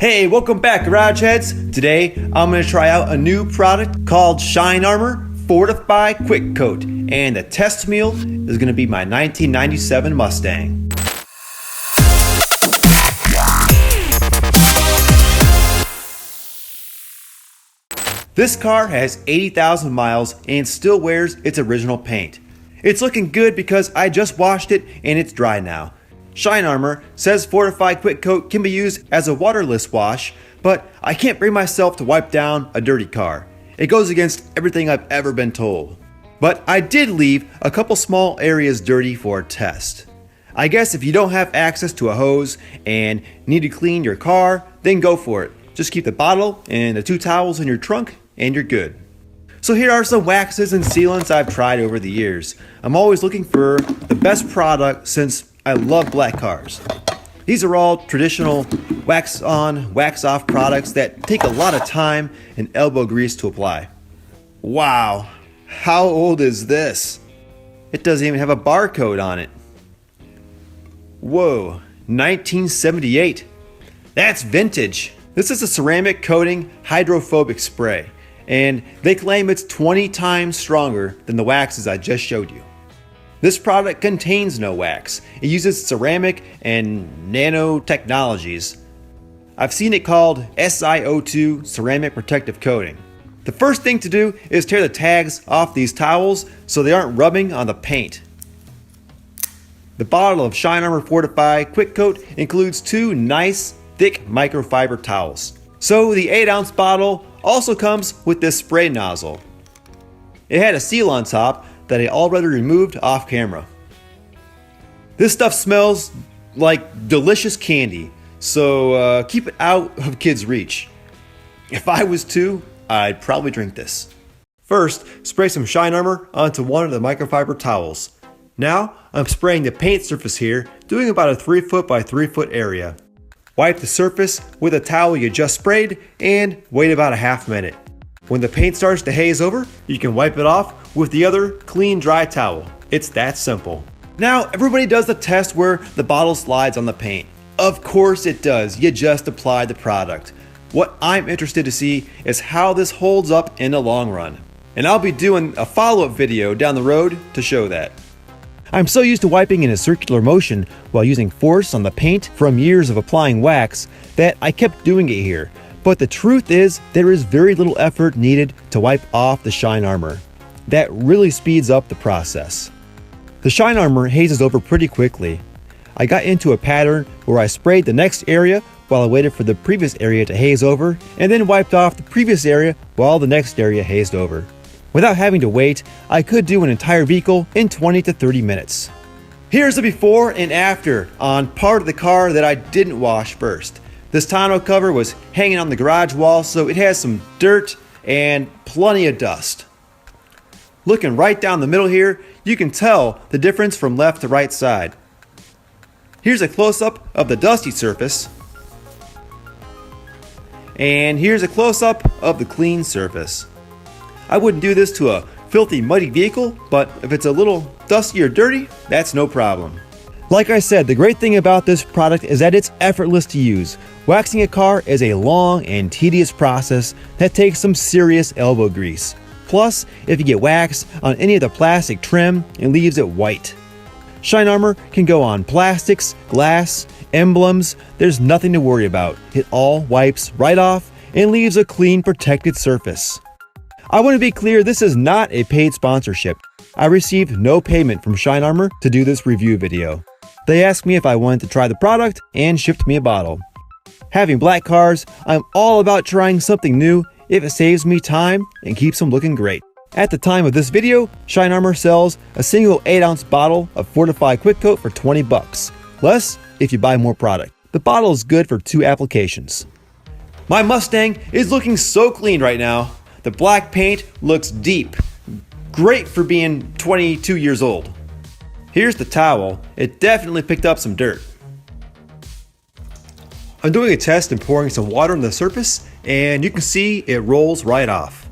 Hey, welcome back, Garage Heads. Today, I'm going to try out a new product called Shine Armor Fortify Quick Coat, and the test meal is going to be my 1997 Mustang. This car has 80,000 miles and still wears its original paint. It's looking good because I just washed it and it's dry now. Shine Armor says Fortify Quick Coat can be used as a waterless wash, but I can't bring myself to wipe down a dirty car. It goes against everything I've ever been told. But I did leave a couple small areas dirty for a test. I guess if you don't have access to a hose and need to clean your car, then go for it. Just keep the bottle and the 2 towels in your trunk and you're good. So here are some waxes and sealants I've tried over the years. I'm always looking for the best product since I love black cars. These are all traditional wax on, wax off products that take a lot of time and elbow grease to apply. Wow, how old is this? It doesn't even have a barcode on it. Whoa, 1978. That's vintage. This is a ceramic coating hydrophobic spray, and they claim it's 20 times stronger than the waxes I just showed you. This product contains no wax. It uses ceramic and nanotechnologies. I've seen it called SiO2 ceramic protective coating. The first thing to do is tear the tags off these towels so they aren't rubbing on the paint. The bottle of Shine Armor Fortify Quick Coat includes 2 nice thick microfiber towels. So the 8-ounce bottle also comes with this spray nozzle. It had a seal on top that I already removed off camera. This stuff smells like delicious candy, so keep it out of kids' reach. If I was 2, I'd probably drink this. First, spray some Shine Armor onto one of the microfiber towels. Now, I'm spraying the paint surface here, doing about a 3 foot by 3 foot area. Wipe the surface with a towel you just sprayed and wait about a half minute. When the paint starts to haze over, you can wipe it off with the other clean dry towel. It's that simple. Now everybody does the test where the bottle slides on the paint. Of course it does, you just apply the product. What I'm interested to see is how this holds up in the long run. And I'll be doing a follow-up video down the road to show that. I'm so used to wiping in a circular motion while using force on the paint from years of applying wax that I kept doing it here. But the truth is, there is very little effort needed to wipe off the Shine Armor. That really speeds up the process. The Shine Armor hazes over pretty quickly. I got into a pattern where I sprayed the next area while I waited for the previous area to haze over, and then wiped off the previous area while the next area hazed over. Without having to wait, I could do an entire vehicle in 20 to 30 minutes. Here's the before and after on part of the car that I didn't wash first. This tonneau cover was hanging on the garage wall, so it has some dirt and plenty of dust. Looking right down the middle here, you can tell the difference from left to right side. Here's a close-up of the dusty surface. And here's a close-up of the clean surface. I wouldn't do this to a filthy, muddy vehicle, but if it's a little dusty or dirty, that's no problem. Like I said, the great thing about this product is that it's effortless to use. Waxing a car is a long and tedious process that takes some serious elbow grease. Plus, if you get wax on any of the plastic trim, it leaves it white. Shine Armor can go on plastics, glass, emblems. There's nothing to worry about. It all wipes right off and leaves a clean, protected surface. I want to be clear, this is not a paid sponsorship. I received no payment from Shine Armor to do this review video. They asked me if I wanted to try the product and shipped me a bottle. Having black cars, I'm all about trying something new if it saves me time and keeps them looking great. At the time of this video, Shine Armor sells a single 8-ounce bottle of Fortify Quick Coat for $20. Less if you buy more product. The bottle is good for 2 applications. My Mustang is looking so clean right now. The black paint looks deep. Great for being 22 years old. Here's the towel. It definitely picked up some dirt. I'm doing a test and pouring some water on the surface, and you can see it rolls right off.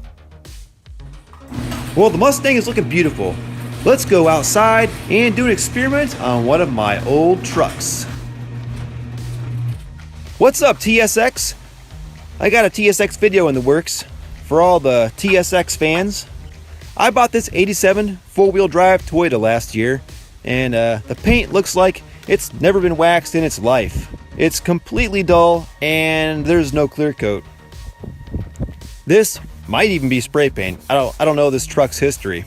Well, the Mustang is looking beautiful. Let's go outside and do an experiment on one of my old trucks. What's up, TSX? I got a TSX video in the works for all the TSX fans. I bought this 87 four-wheel drive Toyota last year, and the paint looks like it's never been waxed in its life. It's completely dull, and there's no clear coat. This might even be spray paint. I don't know this truck's history.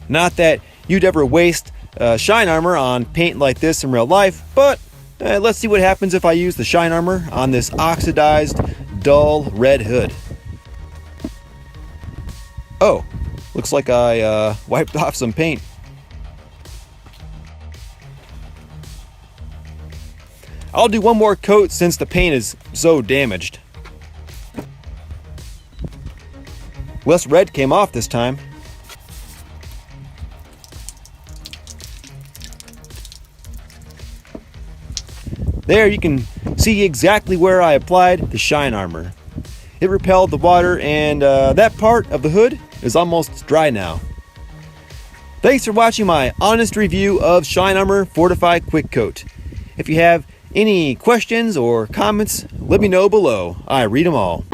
Not that you'd ever waste shine armor on paint like this in real life, but let's see what happens if I use the shine armor on this oxidized, dull red hood. Oh, looks like I wiped off some paint. I'll do one more coat since the paint is so damaged. Less red came off this time. There you can see exactly where I applied the shine armor. It repelled the water, and that part of the hood is almost dry now. Thanks for watching my honest review of Shine Armor Fortify Quick Coat. If you have any questions or comments, let me know below. I read them all.